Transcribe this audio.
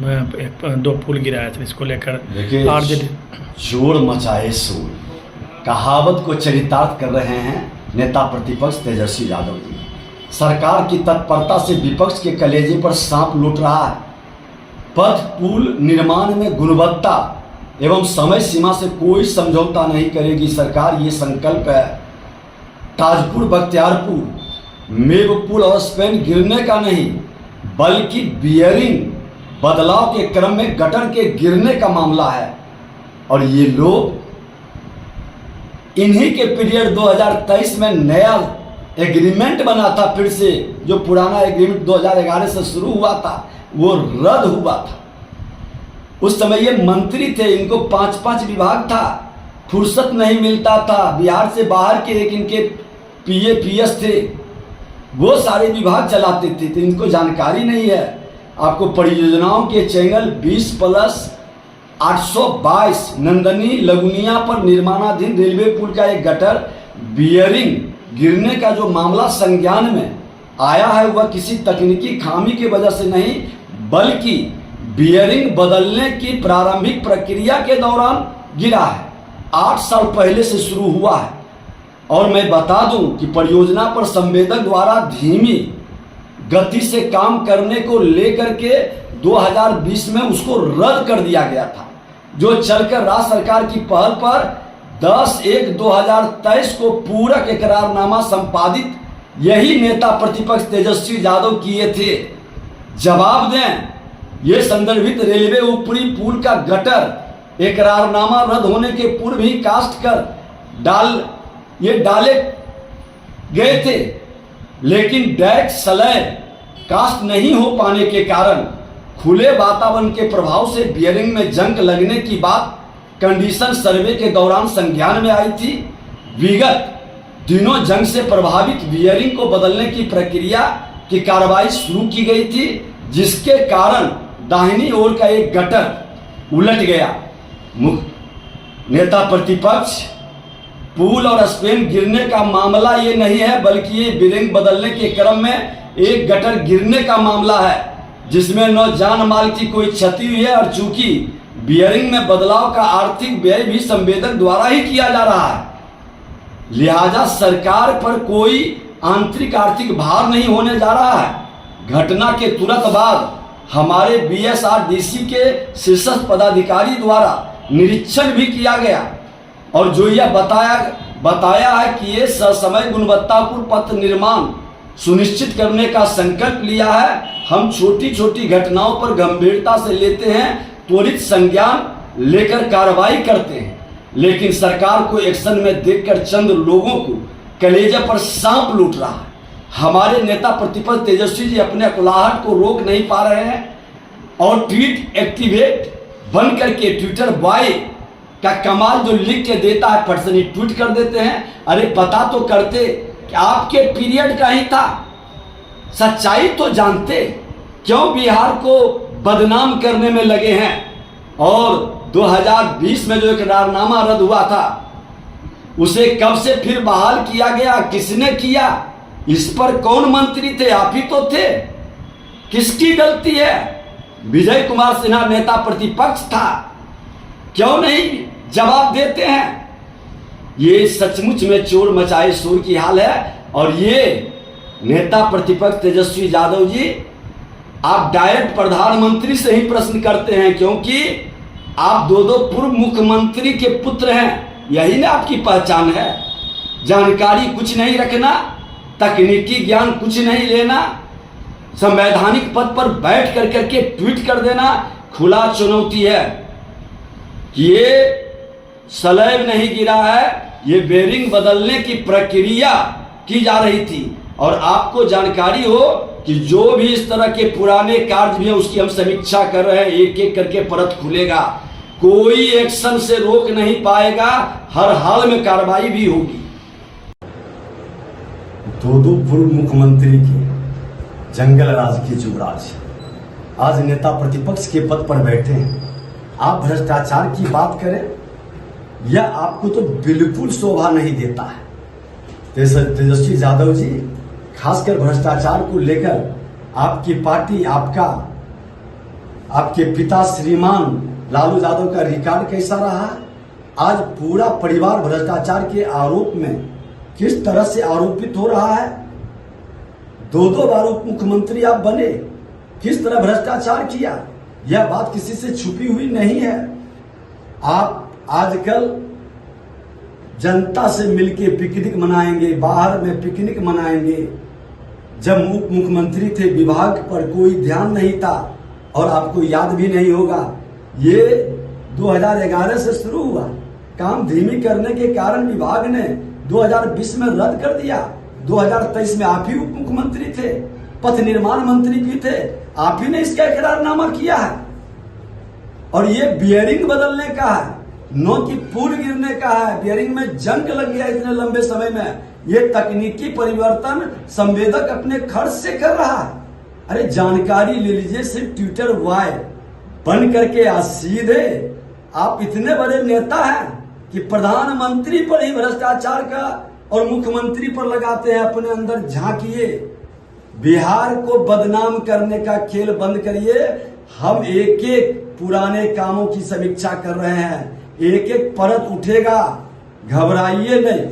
दो पुल गिराया था, इसको लेकर देखिए, चोर मचाए शोर कहावत को चरितार्थ कर रहे हैं नेता प्रतिपक्ष तेजस्वी यादव जी। सरकार की तत्परता से विपक्ष के कलेजे पर सांप लूट रहा है। पथ पुल निर्माण में गुणवत्ता एवं समय सीमा से कोई समझौता नहीं करेगी सरकार, ये संकल्प है। ताजपुर बख्तियारपुर मेव पुल और स्पेन गिरने का नहीं, बल्कि बियरिंग बदलाव के क्रम में गटर के गिरने का मामला है। और ये लोग इन्हीं के पीरियड 2023 में नया एग्रीमेंट बना था, फिर से जो पुराना एग्रीमेंट 2011 से शुरू हुआ था वो रद्द हुआ था। उस समय ये मंत्री थे, इनको 5-5 विभाग था, फुर्सत नहीं मिलता था। बिहार से बाहर के एक इनके PA-PS थे, वो सारे विभाग चलाते थे, तो इनको जानकारी नहीं है। आपको परियोजनाओं के चैनल 20+822 नंदनी लगुनिया पर निर्माणाधीन रेलवे पुल का एक गटर बियरिंग गिरने का जो मामला संज्ञान में आया है, वह किसी तकनीकी खामी की वजह से नहीं, बल्कि बियरिंग बदलने की प्रारंभिक प्रक्रिया के दौरान गिरा है। 8 साल पहले से शुरू हुआ है। और मैं बता दूं कि परियोजना पर संवेदक द्वारा धीमी गति से काम करने को लेकर के 2020 में उसको रद्द कर दिया गया था, जो चलकर राज्य सरकार की पहल पर 10/1/2023 को पूरक इकरारनामा संपादित यही नेता प्रतिपक्ष तेजस्वी यादव किए थे। जवाब दें, ये संदर्भित रेलवे ऊपरी पुल का गटर इकरारनामा रद्द होने के पूर्व ही कास्ट कर डाले गए थे, लेकिन डैक स्लैब कास्ट नहीं हो पाने के कारण खुले वातावरण के प्रभाव से बियरिंग में जंग लगने की बात कंडीशन सर्वे के दौरान संज्ञान में आई थी। विगत दिनों जंग से प्रभावित बियरिंग को बदलने की प्रक्रिया की कार्रवाई शुरू की गई थी, जिसके कारण दाहिनी ओर का एक गटर उलट गया। नेता प्रतिपक्ष पुल और स्पेन गिरने का मामला ये नहीं है, बल्कि ये बियरिंग बदलने के क्रम में एक गटर गिरने का मामला है, जिसमें न जान माल की कोई क्षति हुई है। और चूंकि बियरिंग में बदलाव का आर्थिक व्यय भी संवेदक द्वारा ही किया जा रहा है, लिहाजा सरकार पर कोई आंतरिक आर्थिक भार नहीं होने जा रहा है। घटना के तुरंत बाद हमारे BSRDC के शीर्ष पदाधिकारी द्वारा निरीक्षण भी किया गया और जो यह बताया है कि ये ससमय गुणवत्तापूर्ण पथ निर्माण सुनिश्चित करने का संकल्प लिया है। हम छोटी छोटी घटनाओं पर गंभीरता से लेते हैं, त्वरित संज्ञान लेकर कार्रवाई करते हैं, लेकिन सरकार को एक्शन में देखकर चंद लोगों को कलेजे पर सांप लूट रहा है। हमारे नेता प्रतिपक्ष तेजस्वी जी अपने अकुलाहट को रोक नहीं पा रहे हैं और ट्वीट एक्टिवेट बन करके ट्विटर बॉय का कमाल जो लिख के देता है, पर्सनली ट्वीट कर देते हैं। अरे पता तो करते कि आपके पीरियड का ही था, सच्चाई तो जानते, क्यों बिहार को बदनाम करने में लगे हैं। और 2020 में जो इकरारनामा रद्द हुआ था, उसे कब से फिर बहाल किया गया, किसने किया, इस पर कौन मंत्री थे? आप ही तो थे। किसकी गलती है? विजय कुमार सिन्हा नेता प्रतिपक्ष था, क्यों नहीं जवाब देते हैं? ये सचमुच में चोर मचाए शोर की हाल है। और ये नेता प्रतिपक्ष तेजस्वी यादव जी, आप डायरेक्ट प्रधानमंत्री से ही प्रश्न करते हैं, क्योंकि आप दो पूर्व मुख्यमंत्री के पुत्र हैं। यही ना आपकी पहचान है। जानकारी कुछ नहीं रखना, तकनीकी ज्ञान कुछ नहीं लेना, संवैधानिक पद पर बैठ करके ट्वीट कर देना खुला चुनौती है। ये स्लैब नहीं गिरा है, ये बेरिंग बदलने की प्रक्रिया की जा रही थी। और आपको जानकारी हो कि जो भी इस तरह के पुराने कार्य भी है, उसकी हम समीक्षा कर रहे हैं, एक एक करके परत खुलेगा, कोई एक्शन से रोक नहीं पाएगा, हर हाल में कार्रवाई भी होगी। दो पूर्व मुख्यमंत्री के जंगल राज के युवराज आज नेता प्रतिपक्ष के पद पर बैठे हैं। आप भ्रष्टाचार की बात करें, यह आपको तो बिल्कुल शोभा नहीं देता है। तेजस्वी यादव जी, खासकर भ्रष्टाचार को लेकर आपकी पार्टी, आपका आपके पिता श्रीमान लालू यादव का रिकॉर्ड कैसा रहा। आज पूरा परिवार भ्रष्टाचार के आरोप में किस तरह से आरोपित हो रहा है। 2 बार उप मुख्यमंत्री आप बने, किस तरह भ्रष्टाचार किया, यह बात किसी से छुपी हुई नहीं है। आप आजकल जनता से मिलके पिकनिक मनाएंगे, बाहर में पिकनिक मनाएंगे। जब उप मुख्यमंत्री थे विभाग पर कोई ध्यान नहीं था, और आपको याद भी नहीं होगा, ये 2011 से शुरू हुआ। काम धीमी करने के कारण विभाग ने 2020 में रद्द कर दिया। 2023 में आप ही उप मुख्यमंत्री थे, पथ निर्माण मंत्री भी थे, आप ही ने इसका इकरारनामा किया है। और ये बियरिंग बदलने का है, नो कि पुल गिरने का है। बियरिंग में जंग लग गया इतने लंबे समय में। ये तकनीकी परिवर्तन संवेदक अपने खर्च से कर रहा है। अरे जानकारी ले लीजिए, सिर्फ ट्विटर वाय बन करके आज सीधे आप इतने बड़े नेता हैं कि प्रधानमंत्री पर ही भ्रष्टाचार का और मुख्यमंत्री पर लगाते हैं अपने अंदर झांकिए। बिहार को बदनाम करने का खेल बंद करिए। हम एक एक पुराने कामों की समीक्षा कर रहे हैं, एक एक परत उठेगा, घबराइए नहीं।